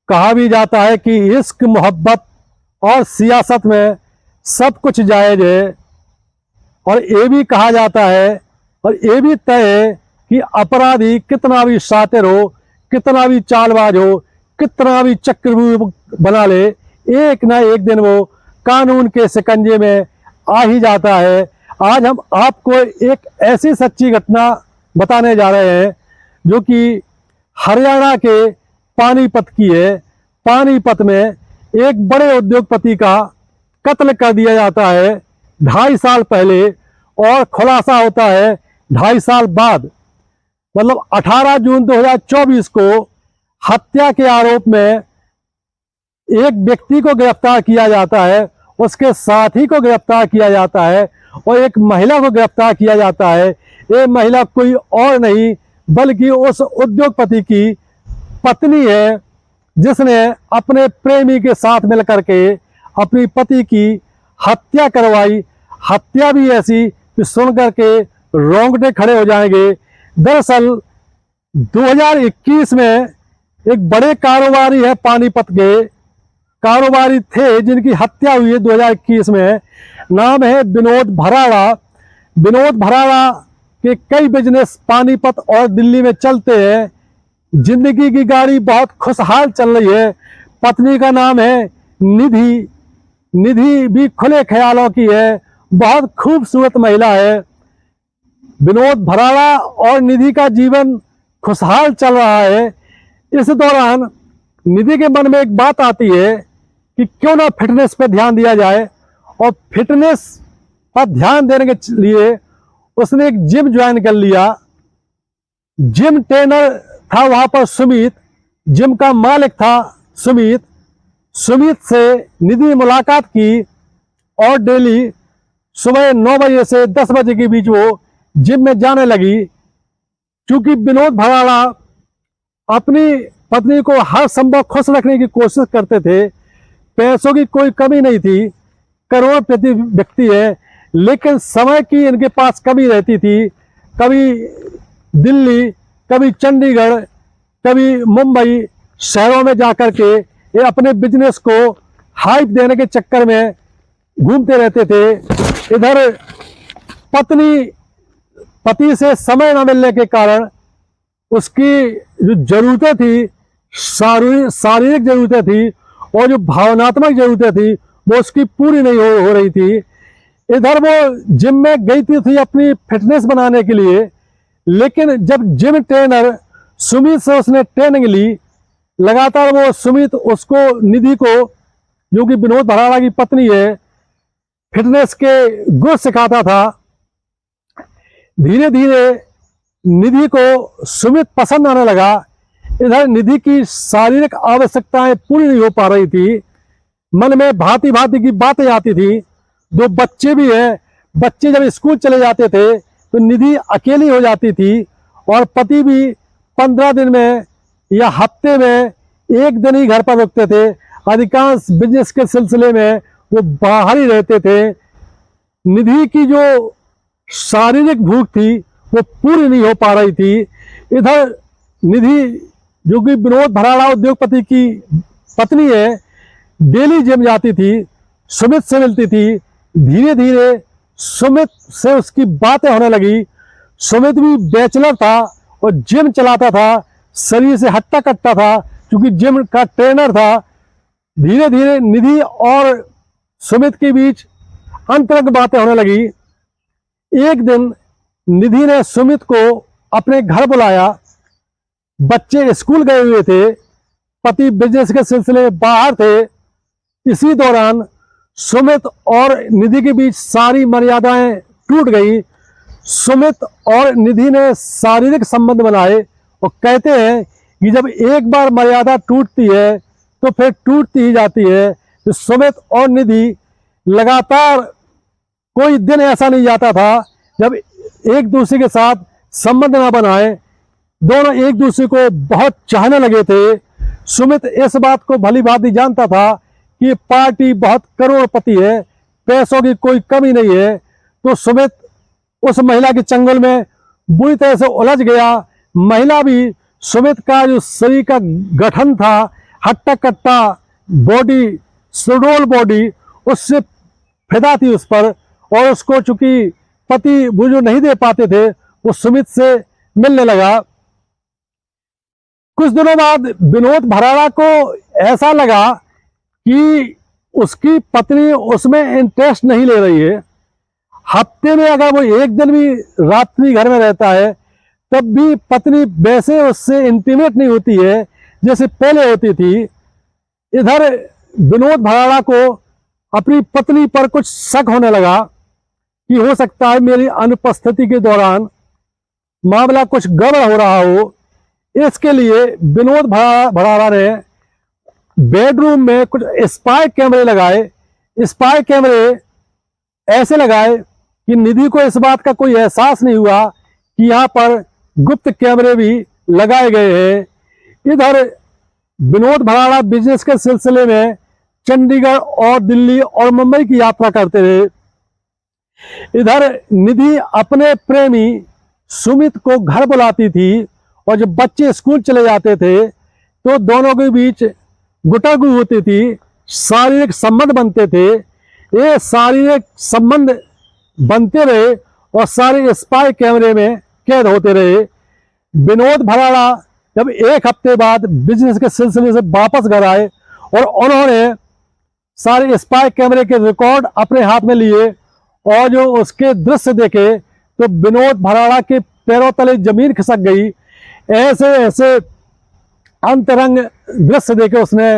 कहा भी जाता है कि इश्क, मोहब्बत और सियासत में सब कुछ जायज़ है। और ये भी कहा जाता है और ये भी तय है कि अपराधी कितना भी शातिर हो, कितना भी चालबाज हो, कितना भी चक्रव्यूह बना ले, एक ना एक दिन वो कानून के शिकंजे में आ ही जाता है। आज हम आपको एक ऐसी सच्ची घटना बताने जा रहे हैं जो कि हरियाणा के पानीपत की है। पानीपत में एक बड़े उद्योगपति का कत्ल कर दिया जाता है 2.5 साल पहले, और खुलासा होता है 2.5 साल बाद। मतलब 18 जून 2024 को हत्या के आरोप में एक व्यक्ति को गिरफ्तार किया जाता है, उसके साथी को गिरफ्तार किया जाता है और एक महिला को गिरफ्तार किया जाता है। ये महिला कोई और नहीं बल्कि उस उद्योगपति की पत्नी है, जिसने अपने प्रेमी के साथ मिलकर के अपनी पति की हत्या करवाई। हत्या भी ऐसी कि सुनकर के रोंगटे खड़े हो जाएंगे। दरअसल 2021 में एक बड़े कारोबारी है, पानीपत के कारोबारी थे जिनकी हत्या हुई है 2021 में। नाम है विनोद भराड़ा। विनोद भराड़ा के कई बिजनेस पानीपत और दिल्ली में चलते हैं। जिंदगी की गाड़ी बहुत खुशहाल चल रही है। पत्नी का नाम है निधि। निधि भी खुले ख्यालों की है, बहुत खूबसूरत महिला है। विनोद भराड़ा और निधि का जीवन खुशहाल चल रहा है। इस दौरान निधि के मन में एक बात आती है कि क्यों ना फिटनेस पर ध्यान दिया जाए, और फिटनेस पर ध्यान देने के लिए उसने एक जिम ज्वाइन कर लिया। जिम ट्रेनर था वहां पर सुमित, जिम का मालिक था सुमित। सुमित से निधि मुलाकात की और डेली सुबह 9 बजे से 10 बजे के बीच वो जिम में जाने लगी। क्योंकि विनोद भराड़ा अपनी पत्नी को हर संभव खुश रखने की कोशिश करते थे, पैसों की कोई कमी नहीं थी, करोड़पति व्यक्ति है, लेकिन समय की इनके पास कमी रहती थी। कभी दिल्ली, कभी चंडीगढ़, कभी मुंबई शहरों में जाकर के ये अपने बिजनेस को हाइप देने के चक्कर में घूमते रहते थे। इधर पति से समय न मिलने के कारण उसकी जो जरूरतें थी, शारीरिक जरूरतें थी और जो भावनात्मक जरूरतें थी, वो उसकी पूरी नहीं हो रही थी। इधर वो जिम में गई थी अपनी फिटनेस बनाने के लिए, लेकिन जब जिम ट्रेनर सुमित से उसने ट्रेनिंग ली, लगातार वो सुमित उसको, निधि को, जो कि विनोद भराड़ा की पत्नी है, फिटनेस के गुण सिखाता था। धीरे धीरे निधि को सुमित पसंद आने लगा। इधर निधि की शारीरिक आवश्यकताएं पूरी नहीं हो पा रही थी। मन में भांति भांति की बातें आती थी। 2 बच्चे भी हैं। बच्चे जब स्कूल चले जाते थे तो निधि अकेली हो जाती थी, और पति भी 15 दिन में या हफ्ते में 1 दिन ही घर पर रुकते थे। अधिकांश बिजनेस के सिलसिले में वो बाहर ही रहते थे। निधि की जो शारीरिक भूख थी वो पूरी नहीं हो पा रही थी। इधर निधि, जो कि विनोद भराड़ा उद्योगपति की पत्नी है, डेली जिम जाती थी, सुमित से मिलती थी। धीरे धीरे सुमित से उसकी बातें होने लगी। सुमित भी बैचलर था और जिम चलाता था, शरीर से हट्टा कट्टा था क्योंकि जिम का ट्रेनर था। धीरे धीरे निधि और सुमित के बीच अंतरंग बातें होने लगी। एक दिन निधि ने सुमित को अपने घर बुलाया। बच्चे स्कूल गए हुए थे, पति बिजनेस के सिलसिले में बाहर थे। इसी दौरान सुमित और निधि के बीच सारी मर्यादाएं टूट गई। सुमित और निधि ने शारीरिक संबंध बनाए, और कहते हैं कि जब एक बार मर्यादा टूटती है तो फिर टूटती ही जाती है। तो सुमित और निधि लगातार, कोई दिन ऐसा नहीं जाता था जब एक दूसरे के साथ संबंध ना बनाए। दोनों एक दूसरे को बहुत चाहने लगे थे। सुमित इस बात को भली भांति जानता था कि पार्टी बहुत करोड़पति है, पैसों की कोई कमी नहीं है। तो सुमित उस महिला के चंगुल में बुरी तरह से उलझ गया। महिला भी सुमित का जो शरीर का गठन था, हट्टा कट्टा बॉडी, सुडोल बॉडी उससे फिदा थी उस पर। और उसको चूंकि पति वो जो नहीं दे पाते थे, वो सुमित से मिलने लगा। कुछ दिनों बाद विनोद भराड़ा को ऐसा लगा कि उसकी पत्नी उसमें इंटरेस्ट नहीं ले रही है। हफ्ते में अगर वो एक दिन भी रात्रि घर में रहता है, तब भी पत्नी वैसे उससे इंटीमेट नहीं होती है जैसे पहले होती थी। इधर विनोद भराड़ा को अपनी पत्नी पर कुछ शक होने लगा कि हो सकता है मेरी अनुपस्थिति के दौरान मामला कुछ गड़बड़ हो रहा हो। इसके लिए विनोद भराड़ा ने बेडरूम में कुछ स्पाई कैमरे लगाए। स्पाई कैमरे ऐसे लगाए कि निधि को इस बात का कोई एहसास नहीं हुआ कि यहाँ पर गुप्त कैमरे भी लगाए गए हैं। इधर विनोद भराड़ा बिजनेस के सिलसिले में चंडीगढ़ और दिल्ली और मुंबई की यात्रा करते रहे। इधर निधि अपने प्रेमी सुमित को घर बुलाती थी, और जब बच्चे स्कूल चले जाते थे तो दोनों के बीच गुटागु होती थी, शारीरिक संबंध बनते थे। ये शारीरिक संबंध बनते रहे और सारे स्पाई कैमरे में कैद होते रहे। विनोद भराड़ा जब एक हफ्ते बाद बिजनेस के सिलसिले से वापस घर आए और उन्होंने सारे स्पाई कैमरे के रिकॉर्ड अपने हाथ में लिए और जो उसके दृश्य देखे, तो विनोद भराड़ा के पैरों तले जमीन खिसक गई। ऐसे ऐसे अंतरंग दृश्य देखे उसने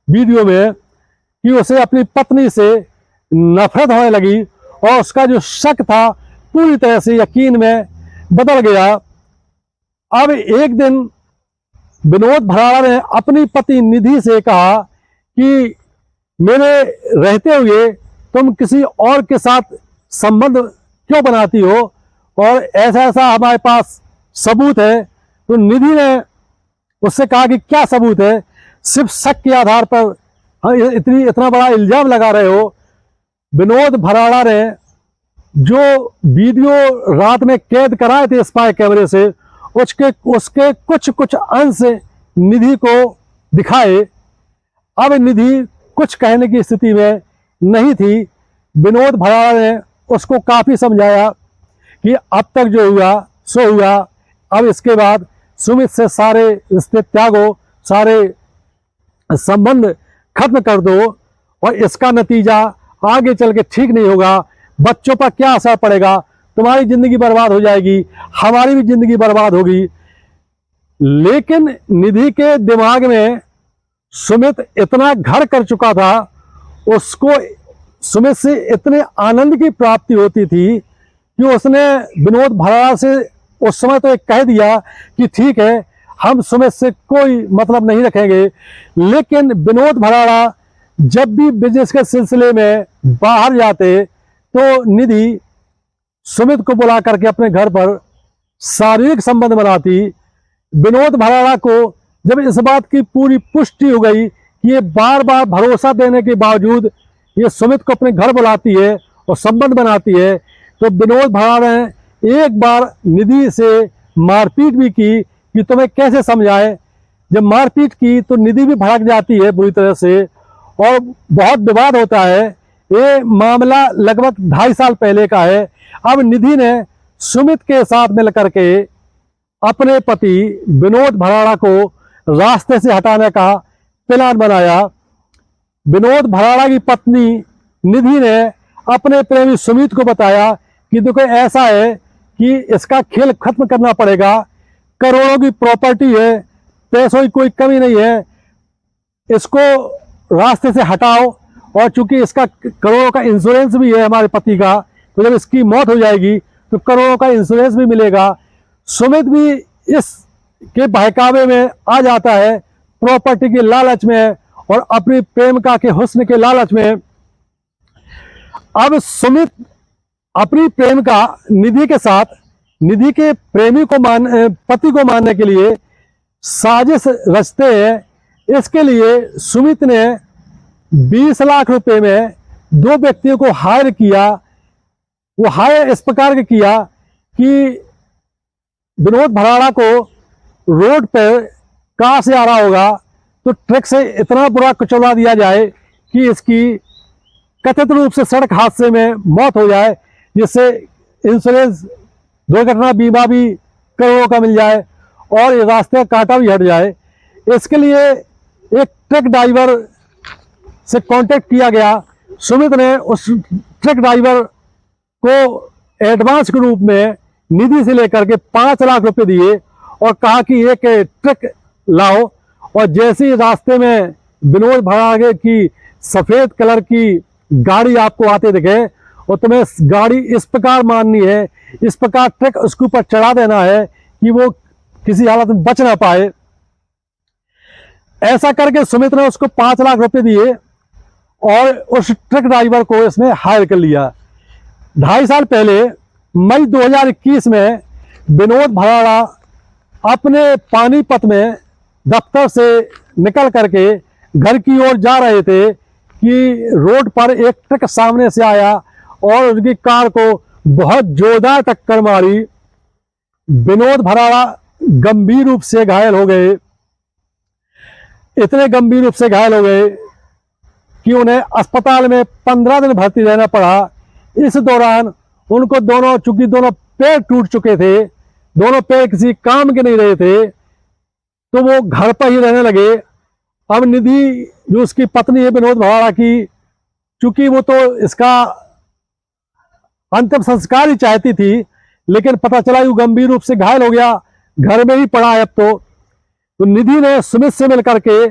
वीडियो में कि उसे अपनी पत्नी से नफरत होने लगी, और उसका जो शक था पूरी तरह से यकीन में बदल गया। अब एक दिन विनोद भराड़ा ने अपनी पत्नी निधि से कहा कि मेरे रहते हुए तुम किसी और के साथ संबंध क्यों बनाती हो, और ऐसा ऐसा हमारे पास सबूत है। तो निधि ने उससे कहा कि क्या सबूत है, सिर्फ शक के आधार पर इतना बड़ा इल्जाम लगा रहे हो। विनोद भराड़ा ने जो वीडियो रात में कैद कराए थे स्पाई कैमरे से, उसके कुछ अंश निधि को दिखाए। अब निधि कुछ कहने की स्थिति में नहीं थी। विनोद भराड़ा ने उसको काफी समझाया कि अब तक जो हुआ सो हुआ, अब इसके बाद सुमित से सारे रिश्ते त्यागो, सारे संबंध खत्म कर दो, और इसका नतीजा आगे चल के ठीक नहीं होगा। बच्चों पर क्या असर पड़ेगा, तुम्हारी जिंदगी बर्बाद हो जाएगी, हमारी भी जिंदगी बर्बाद होगी। लेकिन निधि के दिमाग में सुमित इतना घर कर चुका था, उसको सुमित से इतने आनंद की प्राप्ति होती थी कि उसने विनोद भराड़ा से उस समय तो एक कह दिया कि ठीक है, हम सुमित से कोई मतलब नहीं रखेंगे। लेकिन विनोद भराड़ा जब भी बिजनेस के सिलसिले में बाहर जाते, तो निधि सुमित को बुला करके अपने घर पर शारीरिक संबंध बनाती। विनोद भराड़ा को जब इस बात की पूरी पुष्टि हो गई कि ये बार बार भरोसा देने के बावजूद ये सुमित को अपने घर बुलाती है और संबंध बनाती है, तो विनोद भराड़ा ने एक बार निधि से मारपीट भी की कि तुम्हें कैसे समझाएं। जब मारपीट की तो निधि भी भड़क जाती है बुरी तरह से, और बहुत विवाद होता है। ये मामला लगभग 2.5 साल पहले का है। अब निधि ने सुमित के साथ मिलकर के अपने पति विनोद भराड़ा को रास्ते से हटाने का प्लान बनाया। विनोद भराड़ा की पत्नी निधि ने अपने प्रेमी सुमित को बताया कि देखो ऐसा है कि इसका खेल खत्म करना पड़ेगा, करोड़ों की प्रॉपर्टी है, पैसों की कोई कमी नहीं है, इसको रास्ते से हटाओ। और चूंकि इसका करोड़ों का इंश्योरेंस भी है हमारे पति का, तो जब इसकी मौत हो जाएगी तो करोड़ों का इंश्योरेंस भी मिलेगा। सुमित भी इस के बहकावे में आ जाता है, प्रॉपर्टी के लालच में और अपनी प्रेमिका के हुस्न के लालच में। अब सुमित अपनी प्रेमिका निधि के साथ निधि के पति को मारने के लिए साजिश रचते हैं। इसके लिए सुमित ने 20 लाख रुपए में 2 व्यक्तियों को हायर किया। वो हायर इस प्रकार के किया कि विनोद भराड़ा को रोड पर कार से आ रहा होगा, तो ट्रक से इतना बुरा कुचला दिया जाए कि इसकी कथित रूप से सड़क हादसे में मौत हो जाए, जिससे इंश्योरेंस दुर्घटना बीमा भी करोड़ों का मिल जाए और ये रास्ते का कांटा भी हट जाए। इसके लिए एक ट्रक ड्राइवर से कांटेक्ट किया गया। सुमित ने उस ट्रक ड्राइवर को एडवांस के रूप में निधि से लेकर के 5 लाख रुपए दिए और कहा कि एक ट्रक लाओ। और जैसे ही रास्ते में विनोद भराड़ा की सफेद कलर की गाड़ी आपको आते दिखे और तुम्हें गाड़ी इस प्रकार मारनी है, इस प्रकार ट्रक उसके ऊपर चढ़ा देना है कि वो किसी हालत में बच ना पाए। ऐसा करके सुमित ने उसको 5 लाख रुपए दिए और उस ट्रक ड्राइवर को इसने हायर कर लिया। 2.5 साल पहले मई 2021 में विनोद भराड़ा अपने पानीपत में दफ्तर से निकल करके घर की ओर जा रहे थे कि रोड पर एक ट्रक सामने से आया और उनकी कार को बहुत जोरदार टक्कर मारी। विनोद भराड़ा गंभीर रूप से घायल हो गए, इतने गंभीर रूप से घायल हो गए कि उन्हें अस्पताल में 15 दिन भर्ती रहना पड़ा। इस दौरान उनको चूंकि दोनों पैर टूट चुके थे, दोनों पैर किसी काम के नहीं रहे थे, तो वो घर पर ही रहने लगे। अब निधि जो उसकी पत्नी है विनोद भराड़ा की, चूंकि वो तो इसका अंतिम संस्कार ही चाहती थी, लेकिन पता चला वो गंभीर रूप से घायल हो गया, घर में ही पड़ा है अब तो निधि ने सुमित से मिलकर के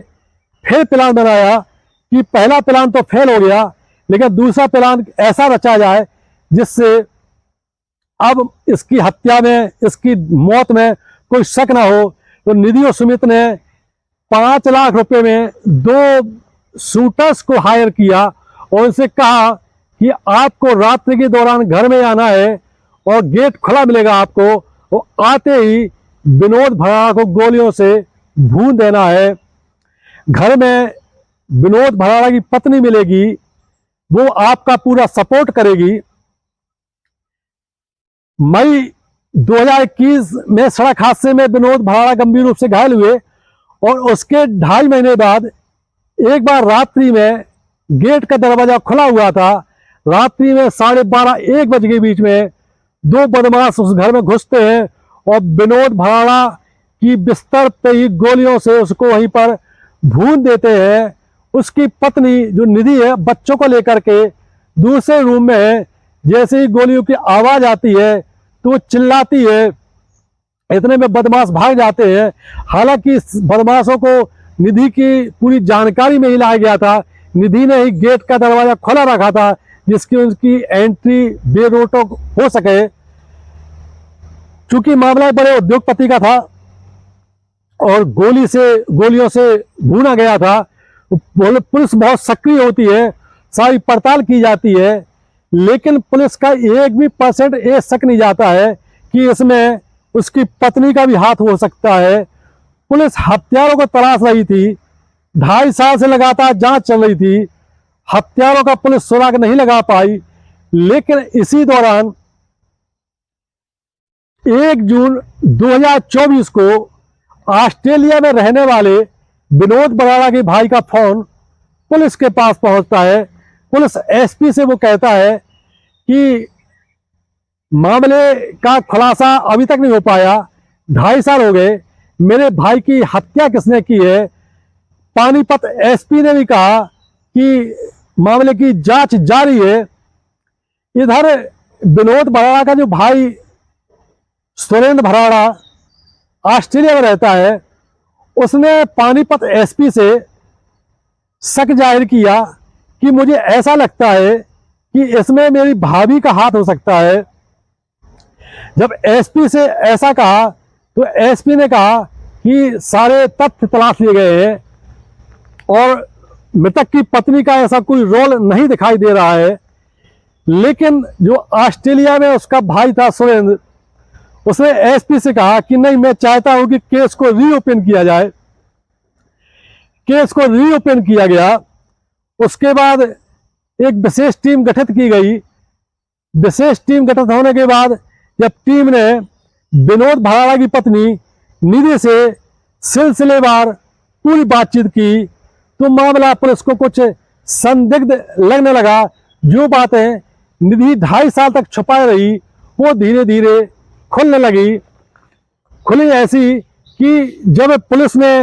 फिर प्लान बनाया कि पहला प्लान तो फेल हो गया, लेकिन दूसरा प्लान ऐसा रचा जाए जिससे अब इसकी हत्या में, इसकी मौत में कोई शक ना हो। तो निधि और सुमित ने 5 लाख रुपए में 2 शूटर्स को हायर किया और उनसे कहा कि आपको रात्रि के दौरान घर में आना है और गेट खुला मिलेगा आपको, और आते ही विनोद भराड़ा को गोलियों से भून देना है। घर में विनोद भराड़ा की पत्नी मिलेगी, वो आपका पूरा सपोर्ट करेगी। मई 2021 में सड़क हादसे में विनोद भराड़ा गंभीर रूप से घायल हुए और उसके 2.5 महीने बाद एक बार रात्रि में गेट का दरवाजा खुला हुआ था। रात्रि में 12:30-1 बजे के बीच में 2 बदमाश उस घर में घुसते हैं और विनोद भराड़ा की बिस्तर पे ही गोलियों से उसको वहीं पर भून देते हैं। उसकी पत्नी जो निधि है बच्चों को लेकर के दूसरे रूम में है। जैसे ही गोलियों की आवाज आती है तो वो चिल्लाती है, इतने में बदमाश भाग जाते हैं। हालांकि इस बदमाशों को निधि की पूरी जानकारी में ही लाया गया था। निधि ने ही गेट का दरवाजा खोला रखा था जिसकी उनकी एंट्री बेरोक हो सके। चूंकि मामला बड़े उद्योगपति का था और गोलियों से भूना गया था, पुलिस बहुत सक्रिय होती है, सारी पड़ताल की जाती है, लेकिन पुलिस का 1% ये शक नहीं जाता है कि इसमें उसकी पत्नी का भी हाथ हो सकता है। पुलिस हत्यारों को तलाश रही थी, 2.5 साल से लगातार जांच चल रही थी, हत्यारों का पुलिस सुराग नहीं लगा पाई। लेकिन इसी दौरान 1 जून 2024 को ऑस्ट्रेलिया में रहने वाले विनोद भराड़ा के भाई का फोन पुलिस के पास पहुंचता है। पुलिस एसपी से वो कहता है कि मामले का खुलासा अभी तक नहीं हो पाया, 2.5 साल हो गए, मेरे भाई की हत्या किसने की है। पानीपत एसपी ने भी कहा कि मामले की जांच जारी है। इधर विनोद भराड़ा का जो भाई सुरेंद्र भराड़ा ऑस्ट्रेलिया में रहता है, उसने पानीपत एसपी से शक जाहिर किया कि मुझे ऐसा लगता है कि इसमें मेरी भाभी का हाथ हो सकता है। जब एसपी से ऐसा कहा तो एसपी ने कहा कि सारे तथ्य तलाश लिए गए हैं और मृतक की पत्नी का ऐसा कोई रोल नहीं दिखाई दे रहा है। लेकिन जो ऑस्ट्रेलिया में उसका भाई था सुरेंद्र, उसने एसपी से कहा कि नहीं, मैं चाहता हूं कि केस को रीओपन किया जाए। केस को रीओपन किया गया। उसके बाद एक विशेष टीम गठित की गई। विशेष टीम गठित होने के बाद जब टीम ने विनोद भराड़ा की पत्नी निधि से सिलसिलेवार पूरी बातचीत की तो मामला पुलिस को कुछ संदिग्ध लगने लगा। जो बातें निधि 2.5 साल तक छुपाई रही वो धीरे धीरे खुलने लगी। खुली ऐसी कि जब पुलिस ने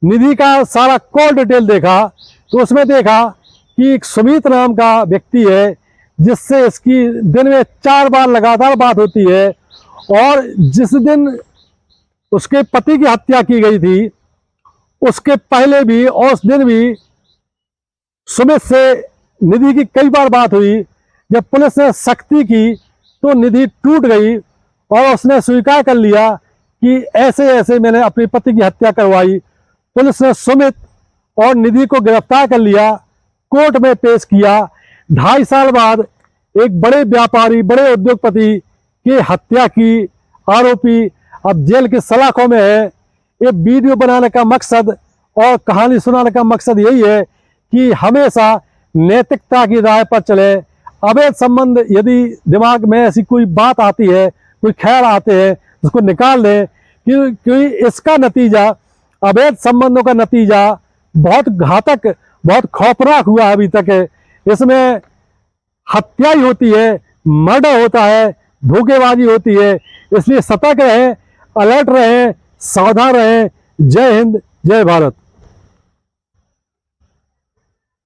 निधि का सारा कॉल डिटेल देखा तो उसमें देखा कि एक सुमित नाम का व्यक्ति है जिससे इसकी दिन में 4 बार लगातार बात होती है, और जिस दिन उसके पति की हत्या की गई थी उसके पहले भी और उस दिन भी सुमित से निधि की कई बार बात हुई। जब पुलिस ने सख्ती की तो निधि टूट गई और उसने स्वीकार कर लिया कि ऐसे ऐसे मैंने अपने पति की हत्या करवाई। पुलिस ने सुमित और निधि को गिरफ्तार कर लिया, कोर्ट में पेश किया। 2.5 साल बाद एक बड़े व्यापारी, बड़े उद्योगपति की हत्या की आरोपी अब जेल की सलाखों में है। ये वीडियो बनाने का मकसद और कहानी सुनाने का मकसद यही है कि हमेशा नैतिकता की राह पर चले। अवैध संबंध यदि दिमाग में ऐसी कोई बात आती है, कोई ख्याल आते हैं, उसको निकाल दें, क्योंकि इसका नतीजा, अवैध संबंधों का नतीजा बहुत घातक, बहुत खौफनाक हुआ अभी तक है। इसमें हत्या ही होती है, मर्डर होता है, धोखेबाजी होती है। इसलिए सतर्क रहें, अलर्ट रहें, सावधान रहें। जय हिंद, जय भारत।